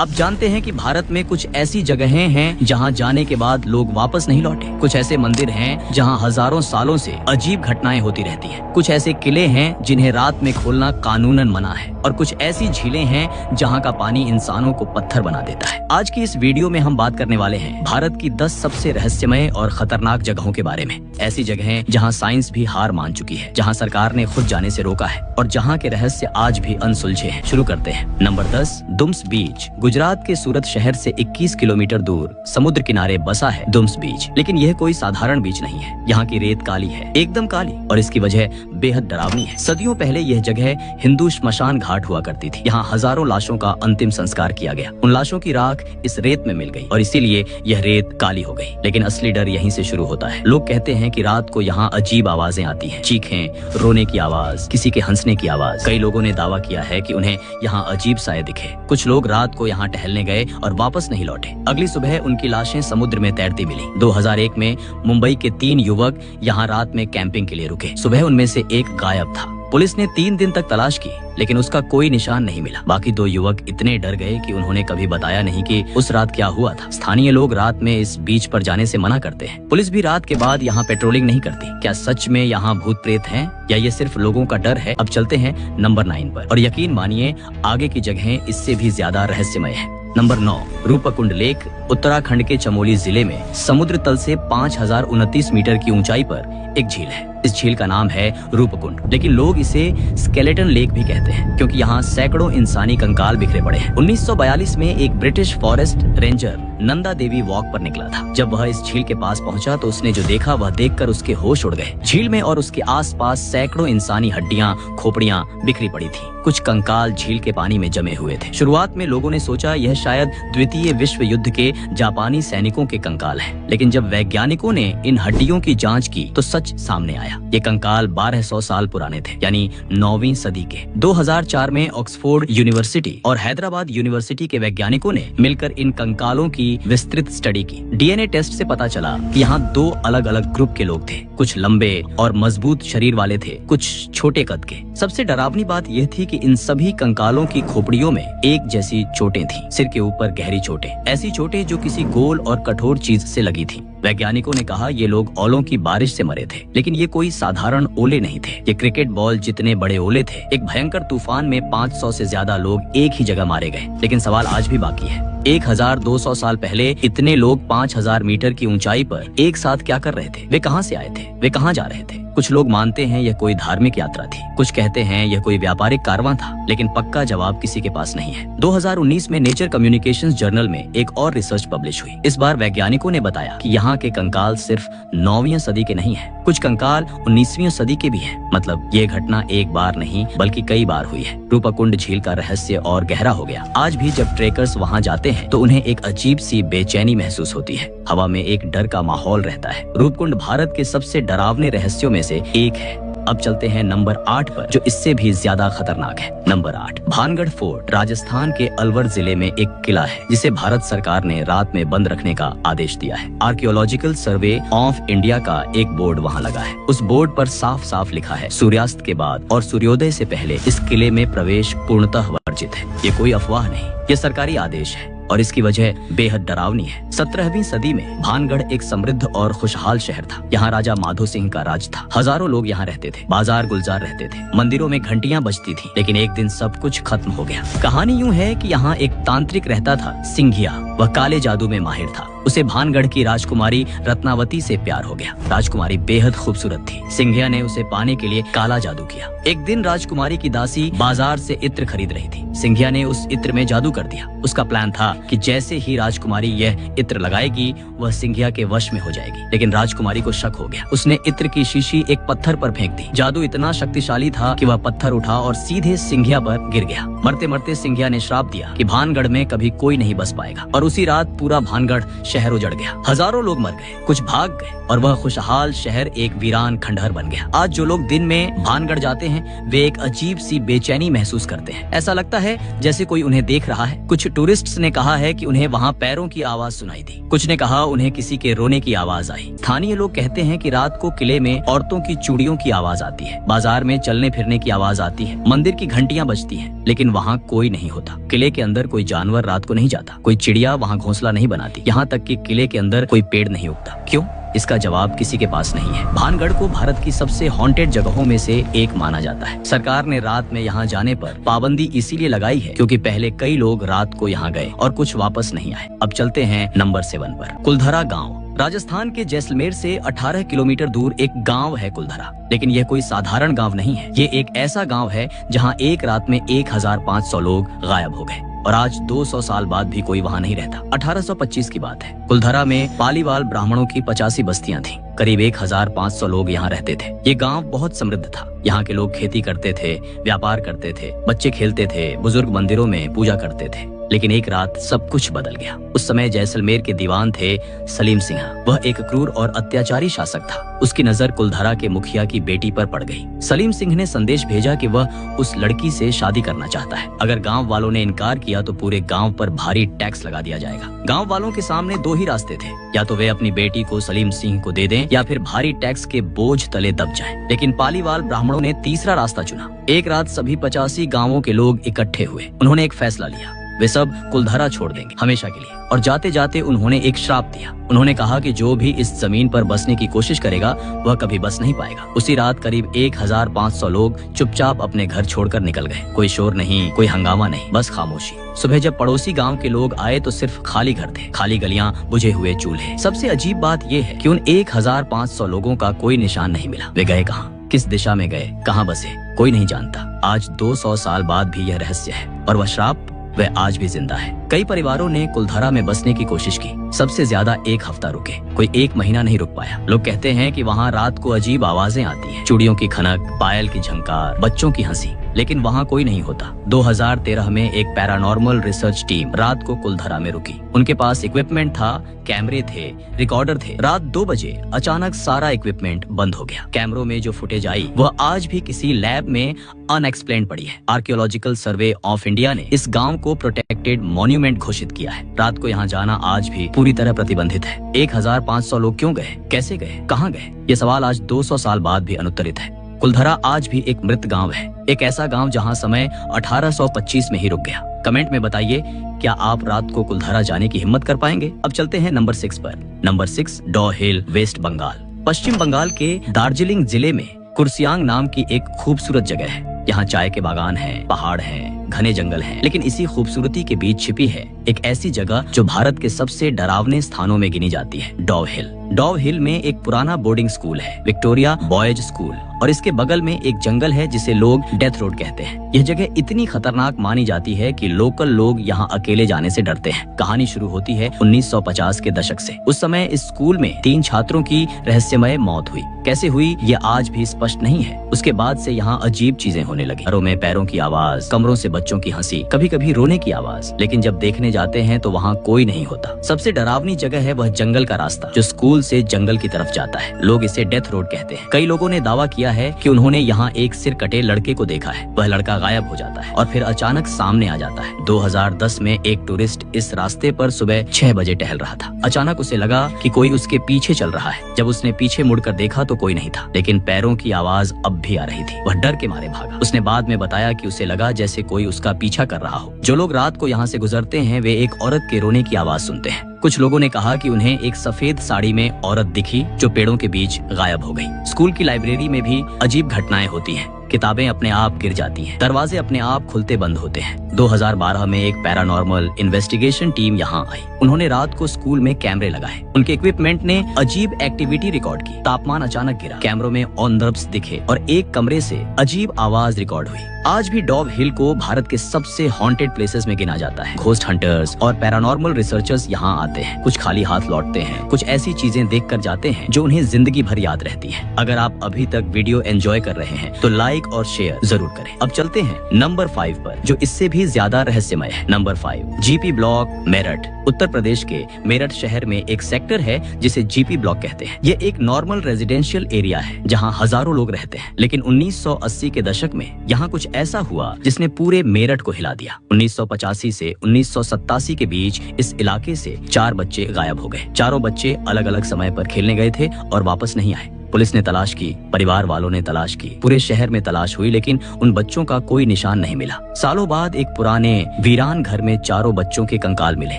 अब जानते हैं कि भारत में कुछ ऐसी जगहें हैं जहां जाने के बाद लोग वापस नहीं लौटे। कुछ ऐसे मंदिर हैं जहां हजारों सालों से अजीब घटनाएं होती रहती हैं। कुछ ऐसे किले हैं जिन्हें रात में खोलना कानूनन मना है और कुछ ऐसी झीलें हैं जहां का पानी इंसानों को पत्थर बना देता है। आज की इस वीडियो में हम बात करने वाले हैं भारत की 10 सबसे रहस्यमय और खतरनाक जगहों के बारे में। ऐसी जगहें जहां साइंस भी हार मान चुकी है, जहां सरकार ने खुद जाने से रोका है और जहां के रहस्य आज भी अनसुलझे हैं। शुरू करते हैं। नंबर 10, दुम्स बीच। गुजरात के सूरत शहर से 21 किलोमीटर दूर समुद्र किनारे बसा है दुम्स बीच। लेकिन यह कोई साधारण बीच नहीं है। यहाँ की रेत काली है, एकदम काली, और इसकी वजह बेहद डरावनी है। सदियों पहले यह जगह हिंदू श्मशान घाट हुआ करती थी। यहाँ हजारों लाशों का अंतिम संस्कार किया गया। उन लाशों की राख इस रेत में मिल गई और इसीलिए यह रेत काली हो गई। लेकिन असली डर यहीं से शुरू होता है। लोग कहते हैं कि रात को यहाँ अजीब आवाजें आती हैं, चीखें, रोने की आवाज, किसी के हंसने की आवाज। कई लोगों ने दावा किया है कि उन्हें यहाँ अजीब साए दिखे। कुछ लोग रात को यहाँ टहलने गए और वापस नहीं लौटे। अगली सुबह उनकी लाशें समुद्र में तैरती मिली। 2001 में मुंबई के 3 युवक यहाँ रात में कैंपिंग के लिए रुके। सुबह उनमें से एक गायब था। पुलिस ने 3 दिन तक तलाश की, लेकिन उसका कोई निशान नहीं मिला। बाकी 2 युवक इतने डर गए कि उन्होंने कभी बताया नहीं कि उस रात क्या हुआ था। स्थानीय लोग रात में इस बीच पर जाने से मना करते हैं। पुलिस भी रात के बाद यहाँ पेट्रोलिंग नहीं करती। क्या सच में यहाँ भूत प्रेत हैं या ये सिर्फ लोगों का डर है? अब चलते हैं नंबर 9 पर, और यकीन मानिए आगे की जगहें इससे भी ज्यादा रहस्यमय है। Number 9, Roopkund lake. उत्तराखंड के चमोली जिले में समुद्र तल से 5029 मीटर की ऊंचाई पर एक झील है। इस झील का नाम है रूपकुंड, लेकिन लोग इसे स्केलेटन लेक भी कहते हैं क्योंकि यहाँ सैकड़ों इंसानी कंकाल बिखरे पड़े हैं। 1942 में एक British forest ranger Nanda Devi walk पर निकला था। जब वह इस झील के पास पहुंचा तो उसने जो देखा वह देखकर उसके होश उड़ गए। झील में और उसके आसपास सैकड़ों इंसानी हड्डियां, खोपड़ियां बिखरी पड़ी थी। कुछ कंकाल झील के पानी में जमे हुए थे। शुरुआत में लोगों ने सोचा यह शायद द्वितीय विश्व युद्ध के जापानी सैनिकों के कंकाल हैं। लेकिन जब वैज्ञानिकों ने इन हड्डियों की जांच की तो सच सामने आया। ये कंकाल 1200 साल पुराने थे, यानी 9वीं सदी के। 2004 में ऑक्सफोर्ड यूनिवर्सिटी और हैदराबाद यूनिवर्सिटी के वैज्ञानिकों ने मिलकर इन कंकालों की विस्तृत स्टडी की। डीएनए टेस्ट से पता चला कि यहाँ 2 अलग अलग ग्रुप के लोग थे। कुछ लंबे और मजबूत शरीर वाले थे, कुछ छोटे कद के। सबसे डरावनी बात यह थी कि इन सभी कंकालों की खोपड़ियों में एक जैसी चोटें थीं। सिर के ऊपर गहरी चोटें, ऐसी चोटें जो किसी गोल और कठोर चीज से लगी थीं। वैज्ञानिकों ने कहा ये लोग ओलों की बारिश से मरे थे, लेकिन ये कोई साधारण ओले नहीं थे। ये क्रिकेट बॉल जितने बड़े ओले थे। एक भयंकर तूफान में 500 से ज्यादा लोग एक ही जगह मारे गए। लेकिन सवाल आज भी बाकी है, 1200 साल पहले इतने लोग 5000 मीटर की ऊंचाई पर एक साथ क्या कर रहे थे? वे कहां से आए थे? वे कहां जा रहे थे? कुछ लोग मानते हैं यह कोई धार्मिक यात्रा थी, कुछ कहते हैं यह कोई व्यापारिक कारवां था, लेकिन पक्का जवाब किसी के पास नहीं है। 2019 में नेचर कम्युनिकेशंस जर्नल में एक और रिसर्च पब्लिश हुई। इस बार वैज्ञानिकों ने बताया कि यहाँ के कंकाल सिर्फ 9वीं सदी के नहीं हैं, कुछ कंकाल 19वीं सदी के भी हैं। मतलब ये घटना एक बार नहीं बल्कि कई बार हुई है। रूपकुंड झील का रहस्य और गहरा हो गया। आज भी जब ट्रेकर्स वहाँ जाते हैं तो उन्हें एक अजीब सी बेचैनी महसूस होती है। हवा में एक डर का माहौल रहता है। रूपकुंड भारत के सबसे डरावने रहस्यों में से एक है। अब चलते हैं नंबर 8 पर, जो इससे भी ज्यादा खतरनाक है। Number 8, Bhangarh fort. राजस्थान के अलवर जिले में एक किला है जिसे भारत सरकार ने रात में बंद रखने का आदेश दिया है। आर्कियोलॉजिकल सर्वे ऑफ इंडिया का एक बोर्ड वहाँ लगा है। उस बोर्ड पर साफ साफ लिखा है सूर्यास्त के बाद और सूर्योदय से पहले इस किले में प्रवेश पूर्णतः वर्जित है। ये कोई अफवाह नहीं, ये सरकारी आदेश है और इसकी वजह बेहद डरावनी है। 17वीं सदी में भानगढ़ एक समृद्ध और खुशहाल शहर था। यहाँ राजा माधो सिंह का राज था। हजारों लोग यहाँ रहते थे, बाजार गुलजार रहते थे, मंदिरों में घंटियां बजती थी। लेकिन एक दिन सब कुछ खत्म हो गया। कहानी यूं है कि यहाँ एक तांत्रिक रहता था, सिंघिया। वह काले जादू में माहिर था। उसे भानगढ़ की राजकुमारी रत्नावती से प्यार हो गया। राजकुमारी बेहद खूबसूरत थी। सिंघिया ने उसे पाने के लिए काला जादू किया। एक दिन राजकुमारी की दासी बाजार से इत्र खरीद रही थी। सिंघिया ने उस इत्र में जादू कर दिया। उसका प्लान था कि जैसे ही राजकुमारी यह इत्र लगाएगी वह सिंघिया के वश में हो जाएगी। लेकिन राजकुमारी को शक हो गया। उसने इत्र की शीशी एक पत्थर पर फेंक दी। जादू इतना शक्तिशाली था कि वह पत्थर उठा और सीधे सिंघिया पर गिर गया। मरते मरते सिंघिया ने श्राप दिया कि भानगढ़ में कभी कोई नहीं बस पाएगा और उसी रात पूरा भानगढ़ शहर उजड़ गया। हजारों लोग मर गए, कुछ भाग गए और वह खुशहाल शहर एक वीरान खंडहर बन गया। आज जो लोग दिन में भानगढ़ जाते हैं वे एक अजीब सी बेचैनी महसूस करते हैं। ऐसा लगता है जैसे कोई उन्हें देख रहा है। कुछ टूरिस्ट्स ने कहा है कि उन्हें वहाँ पैरों की आवाज सुनाई दी। कुछ ने कहा उन्हें किसी के रोने की आवाज आई। स्थानीय लोग कहते हैं कि रात को किले में औरतों की चूड़ियों की आवाज आती है, बाजार में चलने फिरने की आवाज आती है, मंदिर की घंटियां बजती हैं, लेकिन वहाँ कोई नहीं होता। किले के अंदर कोई जानवर रात को नहीं जाता, कोई चिड़िया वहाँ घोंसला नहीं बनाती, यहाँ तक कि किले के अंदर कोई पेड़ नहीं उगता। क्यों? इसका जवाब किसी के पास नहीं है। भानगढ़ को भारत की सबसे हॉन्टेड जगहों में से एक माना जाता है। सरकार ने रात में यहाँ जाने पर पाबंदी इसीलिए लगाई है क्योंकि पहले कई लोग रात को यहाँ गए और कुछ वापस नहीं आए। अब चलते हैं नंबर 7 पर। कुलधरा गाँव। राजस्थान के जैसलमेर से 18 किलोमीटर दूर एक गांव है कुलधरा, लेकिन यह कोई साधारण गांव नहीं है। ये एक ऐसा गांव है जहां एक रात में 1500 लोग गायब हो गए और आज 200 साल बाद भी कोई वहां नहीं रहता। 1825 की बात है। कुलधरा में पालीवाल ब्राह्मणों की 85 बस्तियां थीं। करीब 1500 लोग यहाँ रहते थे। ये गांव बहुत समृद्ध था। यहाँ के लोग खेती करते थे, व्यापार करते थे, बच्चे खेलते थे, बुजुर्ग मंदिरों में पूजा करते थे। लेकिन एक रात सब कुछ बदल गया। उस समय जैसलमेर के दीवान थे सलीम सिंह। वह एक क्रूर और अत्याचारी शासक था। उसकी नजर कुलधरा के मुखिया की बेटी पर पड़ गई। सलीम सिंह ने संदेश भेजा कि वह उस लड़की से शादी करना चाहता है। अगर गांव वालों ने इनकार किया तो पूरे गांव पर भारी टैक्स लगा दिया जाएगा। गांव वालों के सामने 2 ही रास्ते थे, या तो वे अपनी बेटी को सलीम सिंह को दे दें या फिर भारी टैक्स के बोझ तले दब जाएं। लेकिन पालीवाल ब्राह्मणों ने तीसरा रास्ता चुना। एक रात सभी 85 गाँवों के लोग इकट्ठे हुए। उन्होंने एक फैसला लिया, वे सब कुलधरा छोड़ देंगे हमेशा के लिए। और जाते जाते उन्होंने एक श्राप दिया। उन्होंने कहा कि जो भी इस जमीन पर बसने की कोशिश करेगा वह कभी बस नहीं पाएगा। उसी रात करीब 1500 लोग चुपचाप अपने घर छोड़कर निकल गए। कोई शोर नहीं, कोई हंगामा नहीं, बस खामोशी। सुबह जब पड़ोसी गांव के लोग आए तो सिर्फ खाली घर थे, खाली गलियां, बुझे हुए चूल्हे। सबसे अजीब बात यह है कि उन 1500 लोगों का कोई निशान नहीं मिला। वे गए कहाँ, किस दिशा में गए, कहाँ बसे, कोई नहीं जानता। आज 200 साल बाद भी यह रहस्य है और वह श्राप वह आज भी जिंदा है। कई परिवारों ने कुलधरा में बसने की कोशिश की। सबसे ज्यादा 1 हफ्ता रुके, कोई 1 महीना नहीं रुक पाया। लोग कहते हैं कि वहाँ रात को अजीब आवाजें आती हैं, चूड़ियों की खनक, पायल की झंकार, बच्चों की हंसी, लेकिन वहाँ कोई नहीं होता। 2013 में एक पैरानॉर्मल रिसर्च टीम रात को कुलधरा में रुकी। उनके पास इक्विपमेंट था, कैमरे थे, रिकॉर्डर थे। रात 2 बजे अचानक सारा इक्विपमेंट बंद हो गया। कैमरों में जो फुटेज आई वह आज भी किसी लैब में अनएक्सप्लेन्ड पड़ी है। आर्कियोलॉजिकल सर्वे ऑफ इंडिया ने इस गांव को प्रोटेक्टेड मॉन्यूमेंट घोषित किया है। रात को यहाँ जाना आज भी पूरी तरह प्रतिबंधित है। 1500 लोग क्यों गए, कैसे गए, कहाँ गए, ये सवाल आज 200 साल बाद भी अनुत्तरित है। कुलधरा आज भी एक मृत गांव है, एक ऐसा गांव जहां समय 1825 में ही रुक गया। कमेंट में बताइए, क्या आप रात को कुलधरा जाने की हिम्मत कर पाएंगे? अब चलते हैं नंबर 6 पर। नंबर 6 डॉ हिल, वेस्ट बंगाल। पश्चिम बंगाल के दार्जिलिंग जिले में कुर्सियांग नाम की एक खूबसूरत जगह है। यहाँ चाय के बागान हैं, पहाड़ हैं, घने जंगल हैं, लेकिन इसी खूबसूरती के बीच छिपी है एक ऐसी जगह जो भारत के सबसे डरावने स्थानों में गिनी जाती है, डॉव हिल। डॉव हिल में एक पुराना बोर्डिंग स्कूल है, विक्टोरिया बॉयज स्कूल, और इसके बगल में एक जंगल है जिसे लोग डेथ रोड कहते हैं। यह जगह इतनी खतरनाक मानी जाती है कि लोकल लोग यहाँ अकेले जाने से डरते हैं। कहानी शुरू होती है 1950 के दशक से। उस समय इस स्कूल में 3 छात्रों की रहस्यमय मौत हुई। कैसे हुई ये आज भी स्पष्ट नहीं है। उसके बाद से यहाँ अजीब चीजें होने लगी। घरों में पैरों की आवाज, कमरों से बच्चों की हंसी, कभी कभी रोने की आवाज। लेकिन जब देखने जाते हैं तो वहाँ कोई नहीं होता। सबसे डरावनी जगह है वह जंगल का रास्ता जो स्कूल से जंगल की तरफ जाता है। लोग इसे डेथ रोड कहते हैं। कई लोगों ने दावा किया है कि उन्होंने यहाँ एक सिर कटे लड़के को देखा है। वह लड़का गायब हो जाता है और फिर अचानक सामने आ जाता है। 2010 में एक टूरिस्ट इस रास्ते पर सुबह 6 बजे टहल रहा था। अचानक उसे लगा कि कोई उसके पीछे चल रहा है। जब उसने पीछे मुड़कर देखा तो कोई नहीं था, लेकिन पैरों की आवाज अब भी आ रही थी। वह डर के मारे भागा। उसने बाद में बताया कि उसे लगा जैसे कोई उसका पीछा कर रहा हो। जो लोग रात को यहाँ से गुजरते हैं वे एक औरत के रोने की आवाज सुनते हैं। कुछ लोगों ने कहा कि उन्हें एक सफेद साड़ी में औरत दिखी जो पेड़ों के बीच गायब हो गई। स्कूल की लाइब्रेरी में भी अजीब घटनाएं होती हैं। किताबें अपने आप गिर जाती हैं, दरवाजे अपने आप खुलते बंद होते हैं। 2012 में एक पैरानॉर्मल इन्वेस्टिगेशन टीम यहाँ आई। उन्होंने रात को स्कूल में कैमरे लगाए। उनके इक्विपमेंट ने अजीब एक्टिविटी रिकॉर्ड की। तापमान अचानक गिरा, कैमरों में ऑनर्ब्स दिखे और एक कमरे से अजीब आवाज रिकॉर्ड हुई। आज भी डॉव हिल को भारत के सबसे हॉन्टेड प्लेसेस में गिना जाता है। घोस्ट हंटर्स और पैरानॉर्मल रिसर्चर्स यहाँ आते हैं। कुछ खाली हाथ लौटते हैं, कुछ ऐसी चीजें देख कर जाते हैं जो उन्हें जिंदगी भर याद रहती है। अगर आप अभी तक वीडियो एंजॉय कर रहे हैं तो लाइक लाइक और शेयर जरूर करें। अब चलते हैं नंबर 5 पर, जो इससे भी ज्यादा रहस्यमय है। Number 5, GP block Meerut. Uttar Pradesh के मेरठ शहर में एक सेक्टर है जिसे जीपी ब्लॉक कहते हैं। ये एक नॉर्मल रेजिडेंशियल एरिया है जहाँ हजारों लोग रहते हैं, लेकिन 1980 के दशक में यहाँ कुछ ऐसा हुआ जिसने पूरे मेरठ को हिला दिया। 1985 से 1987 के बीच इस इलाके से 4 बच्चे गायब हो गए। चारों बच्चे अलग अलग समय पर खेलने गए थे और वापस नहीं आए। पुलिस ने तलाश की, परिवार वालों ने तलाश की, पूरे शहर में तलाश हुई, लेकिन उन बच्चों का कोई निशान नहीं मिला। सालों बाद एक पुराने वीरान घर में चारों बच्चों के कंकाल मिले।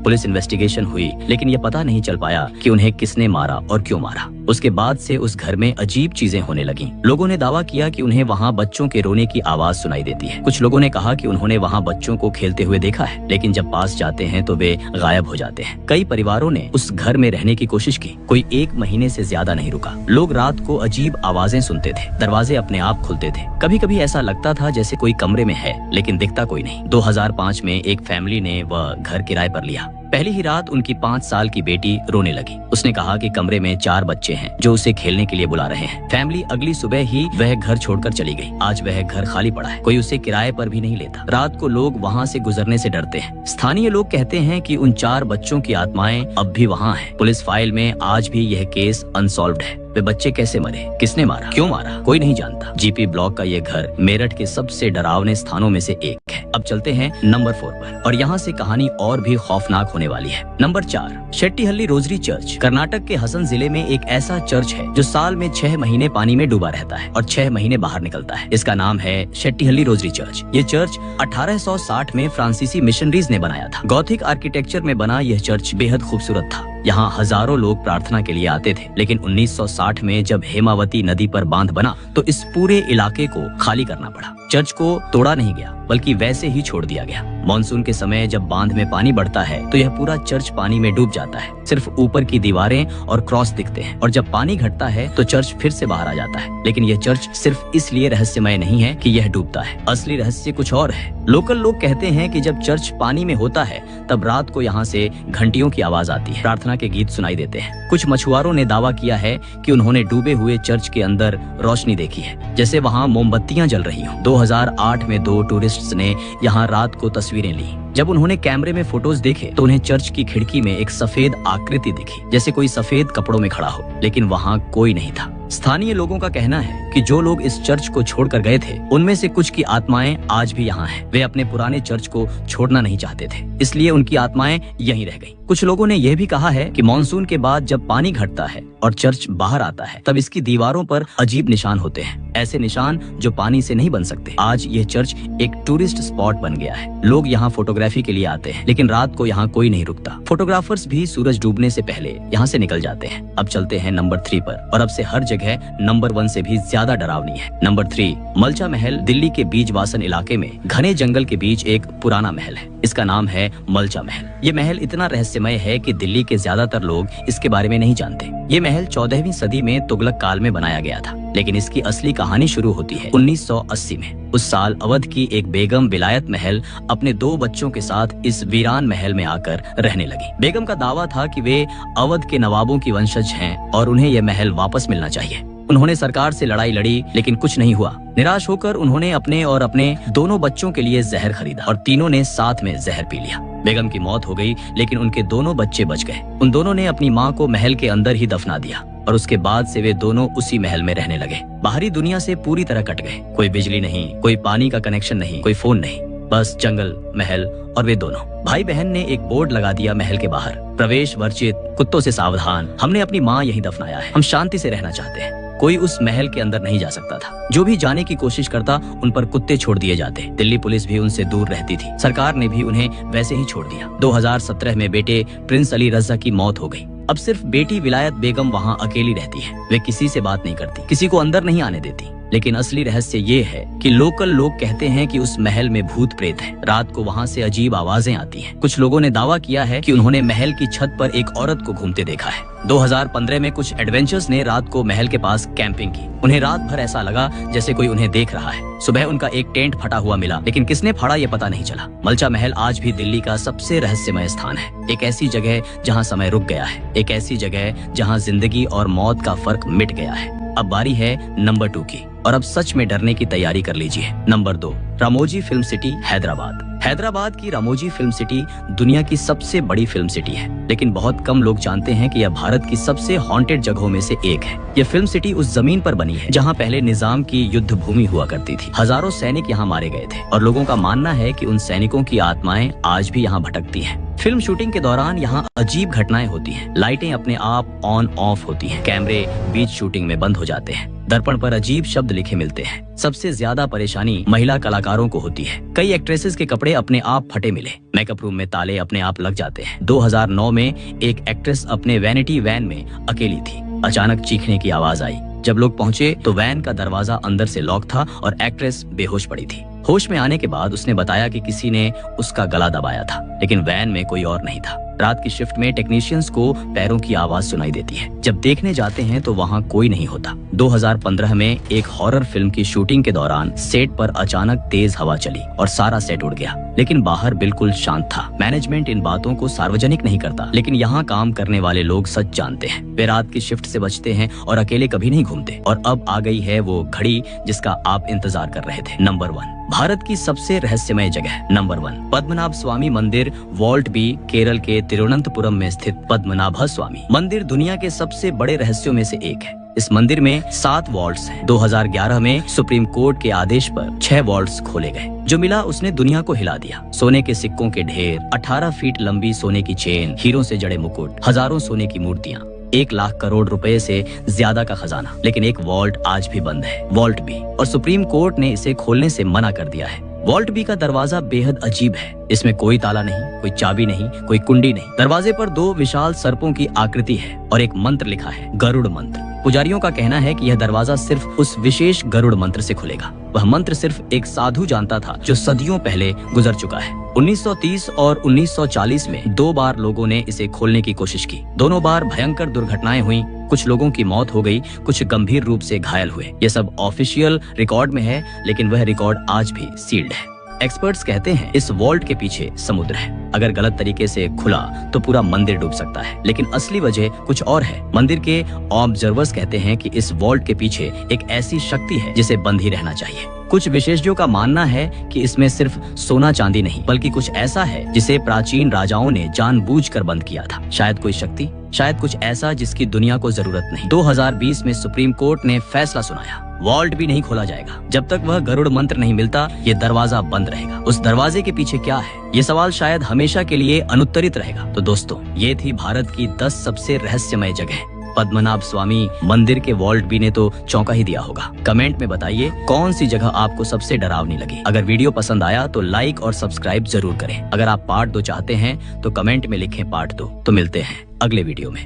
पुलिस इन्वेस्टिगेशन हुई, लेकिन ये पता नहीं चल पाया कि उन्हें किसने मारा और क्यों मारा। उसके बाद से उस घर में अजीब चीजें होने लगीं। लोगों ने दावा किया कि उन्हें वहाँ बच्चों के रोने की आवाज सुनाई देती है। कुछ लोगों ने कहा कि उन्होंने वहाँ बच्चों को खेलते हुए देखा है, लेकिन जब पास जाते हैं तो वे गायब हो जाते हैं। कई परिवारों ने उस घर में रहने की कोशिश की, कोई 1 महीने से ज्यादा नहीं रुका। लोग रात को अजीब आवाजें सुनते थे, दरवाजे अपने आप खुलते थे। कभी कभी ऐसा लगता था जैसे कोई कमरे में है, लेकिन दिखता कोई नहीं। 2005 में एक फैमिली ने वह घर किराए पर लिया। पहली ही रात उनकी 5 साल की बेटी रोने लगी। उसने कहा कि कमरे में 4 बच्चे हैं जो उसे खेलने के लिए बुला रहे हैं। फैमिली अगली सुबह ही वह घर छोड़कर चली गई। आज वह घर खाली पड़ा है, कोई उसे किराए पर भी नहीं लेता। रात को लोग वहाँ से गुजरने से डरते हैं। स्थानीय लोग कहते हैं कि उन 4 बच्चों की आत्माएं अब भी वहाँ हैं। पुलिस फाइल में आज भी यह केस अनसॉल्व्ड है। वे बच्चे कैसे मरे, किसने मारा, क्यों मारा, कोई नहीं जानता। जीपी ब्लॉक का ये घर मेरठ के सबसे डरावने स्थानों में से एक है। अब चलते हैं नंबर 4 पर, और यहाँ से कहानी और भी खौफनाक होने वाली है। Number 4, Shettihalli rosary church. Karnataka के हसन जिले में एक ऐसा चर्च है जो साल में 6 महीने पानी में डूबा रहता है और 6 महीने बाहर निकलता है। इसका नाम है शेट्टीहल्ली रोजरी चर्च। ये चर्च 1860 में फ्रांसीसी मिशनरीज ने बनाया था। गॉथिक आर्किटेक्चर में बना यह चर्च बेहद खूबसूरत था। यहाँ हजारों लोग प्रार्थना के लिए आते थे, लेकिन 1960 में जब हेमावती नदी पर बांध बना तो इस पूरे इलाके को खाली करना पड़ा। चर्च को तोड़ा नहीं गया, बल्कि वैसे ही छोड़ दिया गया। मॉनसून के समय जब बांध में पानी बढ़ता है तो यह पूरा चर्च पानी में डूब जाता है। सिर्फ ऊपर की दीवारें और क्रॉस दिखते हैं, और जब पानी घटता है तो चर्च फिर से बाहर आ जाता है। लेकिन यह चर्च सिर्फ इसलिए रहस्यमय नहीं है कि यह डूबता है, असली रहस्य कुछ और है। लोकल लोग कहते हैं कि जब चर्च पानी में होता है तब रात को यहाँ से घंटियों की आवाज आती है, प्रार्थना के गीत सुनाई देते हैं। कुछ मछुआरों ने दावा किया है कि उन्होंने डूबे हुए चर्च के अंदर रोशनी देखी है, जैसे वहाँ मोमबत्तियां जल रही हों। 2008 में 2 टूरिस्ट्स ने यहाँ रात को तस्वीरें ली। जब उन्होंने कैमरे में फोटोज देखे तो उन्हें चर्च की खिड़की में एक सफेद आकृति दिखी, जैसे कोई सफेद कपड़ों में खड़ा हो, लेकिन वहाँ कोई नहीं था। स्थानीय लोगों का कहना है कि जो लोग इस चर्च को छोड़कर गए थे उनमें से कुछ की आत्माएं आज भी यहाँ हैं। वे अपने पुराने चर्च को छोड़ना नहीं चाहते थे, इसलिए उनकी आत्माएं यहीं रह गईं। कुछ लोगों ने यह भी कहा है कि मॉनसून के बाद जब पानी घटता है और चर्च बाहर आता है तब इसकी दीवारों पर अजीब निशान होते हैं, ऐसे निशान जो पानी से नहीं बन सकते। आज यह चर्च एक टूरिस्ट स्पॉट बन गया है। लोग यहाँ फोटोग्राफी के लिए आते हैं, लेकिन रात को यहाँ कोई नहीं रुकता। फोटोग्राफर्स भी सूरज डूबने से पहले यहाँ से निकल जाते हैं। अब चलते हैं नंबर 3 पर, और अब से हर जगह नंबर 1 से भी ज्यादा डरावनी है। नंबर 3, मलचा महल। दिल्ली के बीजवासन इलाके में घने जंगल के बीच एक पुराना महल है। इसका नाम है मलचा महल। ये महल इतना रहस्यमय है कि दिल्ली के ज्यादातर लोग इसके बारे में नहीं जानते। ये महल 14वीं सदी में तुगलक काल में बनाया गया था, लेकिन इसकी असली कहानी शुरू होती है 1980 में। उस साल अवध की एक बेगम विलायत महल अपने 2 बच्चों के साथ इस वीरान महल में आकर रहने लगी। बेगम का दावा था कि वे अवध के नवाबों की वंशज हैं और उन्हें यह महल वापस मिलना चाहिए। उन्होंने सरकार से लड़ाई लड़ी, लेकिन कुछ नहीं हुआ। निराश होकर उन्होंने अपने और अपने दोनों बच्चों के लिए जहर खरीदा और तीनों ने साथ में जहर पी लिया। बेगम की मौत हो गई, लेकिन उनके दोनों बच्चे बच गए। उन दोनों ने अपनी माँ को महल के अंदर ही दफना दिया और उसके बाद से वे दोनों उसी महल में रहने लगे। बाहरी दुनिया से पूरी तरह कट गए। कोई बिजली नहीं, कोई पानी का कनेक्शन नहीं, कोई फोन नहीं, बस जंगल, महल और वे दोनों। भाई बहन ने एक बोर्ड लगा दिया महल के बाहर, प्रवेश वर्जित, कुत्तों से सावधान। हमने अपनी माँ यहीं दफनाया है, हम शांति से रहना चाहते हैं। कोई उस महल के अंदर नहीं जा सकता था। जो भी जाने की कोशिश करता उन पर कुत्ते छोड़ दिए जाते। दिल्ली पुलिस भी उनसे दूर रहती थी। सरकार ने भी उन्हें वैसे ही छोड़ दिया। 2017 में बेटे प्रिंस अली रजा की मौत हो गई। अब सिर्फ बेटी विलायत बेगम वहाँ अकेली रहती है। वे किसी से बात नहीं करती, किसी को अंदर नहीं आने देती। लेकिन असली रहस्य ये है कि लोकल लोग कहते हैं कि उस महल में भूत प्रेत हैं। रात को वहाँ से अजीब आवाजें आती हैं। कुछ लोगों ने दावा किया है कि उन्होंने महल की छत पर एक औरत को घूमते देखा है। 2015 में कुछ एडवेंचर्स ने रात को महल के पास कैंपिंग की। उन्हें रात भर ऐसा लगा जैसे कोई उन्हें देख रहा है। सुबह उनका एक टेंट फटा हुआ मिला, लेकिन किसने फाड़ा ये पता नहीं चला। मलचा महल आज भी दिल्ली का सबसे रहस्यमय स्थान है। एक ऐसी जगह जहाँ समय रुक गया है, एक ऐसी जगह जहाँ जिंदगी और मौत का फर्क मिट गया है। अब बारी है नंबर 2 की, और अब सच में डरने की तैयारी कर लीजिए। Number 2, Ramoji film city Hyderabad. Hyderabad की रामोजी फिल्म सिटी दुनिया की सबसे बड़ी फिल्म सिटी है, लेकिन बहुत कम लोग जानते हैं कि यह भारत की सबसे हॉन्टेड जगहों में से एक है। यह फिल्म सिटी उस जमीन पर बनी है जहां पहले निजाम की युद्ध भूमि हुआ करती थी। हजारों सैनिक यहां मारे गए थे और लोगों का मानना है कि उन सैनिकों की आत्माएं आज भी यहां भटकती हैं। फिल्म शूटिंग के दौरान यहाँ अजीब घटनाएं होती हैं। लाइटें अपने आप ऑन ऑफ होती हैं, कैमरे बीच शूटिंग में बंद हो जाते हैं, दर्पण पर अजीब शब्द लिखे मिलते हैं। सबसे ज्यादा परेशानी महिला कलाकारों को होती है। कई एक्ट्रेसेस के कपड़े अपने आप फटे मिले, मेकअप रूम में ताले अपने आप लग जाते हैं। 2009 में एक एक्ट्रेस अपने वैनिटी वैन में अकेली थी। अचानक चीखने की आवाज आई। जब लोग पहुंचे तो वैन का दरवाजा अंदर से लॉक था और एक्ट्रेस बेहोश पड़ी थी। होश में आने के बाद उसने बताया कि किसी ने उसका गला दबाया था, लेकिन वैन में कोई और नहीं था। रात की शिफ्ट में टेक्नीशियंस को पैरों की आवाज सुनाई देती है। जब देखने जाते हैं तो वहाँ कोई नहीं होता। 2015 में एक हॉरर फिल्म की शूटिंग के दौरान सेट पर अचानक तेज हवा चली और सारा सेट उड़ गया, लेकिन बाहर बिल्कुल शांत था। मैनेजमेंट इन बातों को सार्वजनिक नहीं करता, लेकिन यहाँ काम करने वाले लोग सच जानते हैं। वे रात की शिफ्ट से बचते हैं और अकेले कभी नहीं घूमते। और अब आ गई है वो घड़ी जिसका आप इंतजार कर रहे थे। नंबर 1, भारत की सबसे रहस्यमय जगह। नंबर 1, पद्मनाभ स्वामी मंदिर, वॉल्ट बी, केरल के तिरुवनंतपुरम में स्थित पद्मनाभ स्वामी मंदिर दुनिया के सबसे बड़े रहस्यों में से एक है। इस मंदिर में 7 वॉल्ट्स हैं। 2011 में सुप्रीम कोर्ट के आदेश पर 6 वॉल्ट्स खोले गए। जो मिला उसने दुनिया को हिला दिया। सोने के सिक्कों के ढेर, 18 फीट लंबी सोने की चेन, हीरों से जड़े मुकुट, हजारों सोने की मूर्तियाँ, 1 लाख करोड़ रुपए से ज्यादा का खजाना। लेकिन एक वॉल्ट आज भी बंद है, वॉल्ट बी, और सुप्रीम कोर्ट ने इसे खोलने से मना कर दिया है। वॉल्ट बी का दरवाजा बेहद अजीब है। इसमें कोई ताला नहीं, कोई चाबी नहीं, कोई कुंडी नहीं। दरवाजे पर 2 विशाल सर्पों की आकृति है और एक मंत्र लिखा है, गरुड़ मंत्र। पुजारियों का कहना है कि यह दरवाजा सिर्फ उस विशेष गरुड़ मंत्र से खुलेगा। वह मंत्र सिर्फ एक साधु जानता था जो सदियों पहले गुजर चुका है। 1930 और 1940 में 2 बार लोगों ने इसे खोलने की कोशिश की। दोनों बार भयंकर दुर्घटनाएं हुई। कुछ लोगों की मौत हो गई, कुछ गंभीर रूप से घायल हुए। ये सब ऑफिशियल रिकॉर्ड में है, लेकिन वह रिकॉर्ड आज भी सील्ड है। एक्सपर्ट्स कहते हैं इस वॉल्ट के पीछे समुद्र है। अगर गलत तरीके से खुला तो पूरा मंदिर डूब सकता है, लेकिन असली वजह कुछ और है। मंदिर के ऑब्जर्वर्स कहते हैं कि इस वॉल्ट के पीछे एक ऐसी शक्ति है जिसे बंद ही रहना चाहिए। कुछ विशेषज्ञों का मानना है कि इसमें सिर्फ सोना चांदी नहीं, बल्कि कुछ ऐसा है जिसे प्राचीन राजाओं ने जानबूझकर बंद किया था। शायद कोई शक्ति, शायद कुछ ऐसा जिसकी दुनिया को जरूरत नहीं। 2020 में सुप्रीम कोर्ट ने फैसला सुनाया, वॉल्ट भी नहीं खोला जाएगा जब तक वह गरुड़ मंत्र नहीं मिलता। ये दरवाजा बंद रहेगा। उस दरवाजे के पीछे क्या है, ये सवाल शायद हमेशा के लिए अनुत्तरित रहेगा। तो दोस्तों, ये थी भारत की 10 सबसे रहस्यमय जगह। पद्मनाभ स्वामी मंदिर के वॉल्ट बी ने तो चौंका ही दिया होगा। कमेंट में बताइए कौन सी जगह आपको सबसे डरावनी लगी। अगर वीडियो पसंद आया तो लाइक और सब्सक्राइब जरूर करें। अगर आप पार्ट 2 चाहते हैं तो कमेंट में लिखें पार्ट 2। तो मिलते हैं अगले वीडियो में।